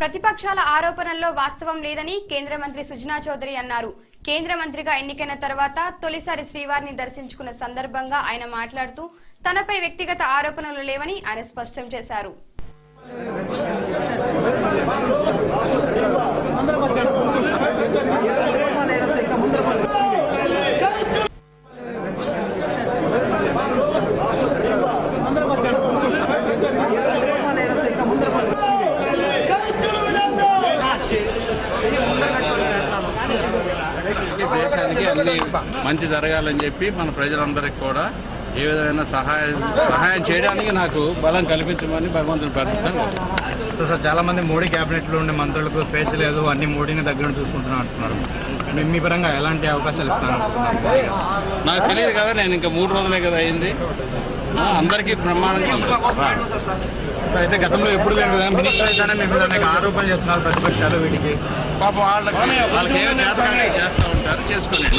ప్రతిపక్షాల ఆరోపణల్లో వాస్తవం లేదని కేంద్ర మంత్రి సుజనా చౌదరి అన్నారు. కేంద్ర మంత్రిగా ఎన్నికైన తర్వాత తొలిసారి శ్రీవారిని దర్శించుకున్న సందర్భంగా ఆయన మాట్లాడుతూ తనపై వ్యక్తిగత ఆరోపణలు లేవని ఆయన స్పష్టం చేశారు. దేశానికి అన్ని మంచి జరగాలని చెప్పి మన ప్రజలందరికీ కూడా ఏ విధమైన సహాయం చేయడానికి నాకు బలం కల్పించమని భగవంతుని ప్రార్థిస్తాను. సార్ చాలా మంది మోడీ క్యాబినెట్ లో ఉండే మంత్రులకు స్వేచ్ఛ లేదు, అన్ని మోడీని దగ్గర చూసుకుంటున్నా అంటున్నారు. మీ పరంగా ఎలాంటి అవకాశాలు ఇస్తున్నారు? నాకు తెలియదు కదా, నేను ఇంకా 3 రోజులే కదా అయింది. అందరికీ బ్రహ్మాండంగా అయితే గతంలో ఎప్పుడు మినిస్టర్ అయితేనే మీ మీద అనేక ఆరోపణలు చేస్తున్నారు ప్రతిపక్షాలు. వీటికి పాపం వాళ్ళకి ఏమో చేస్తా ఉంటారు, చేసుకోలేదు.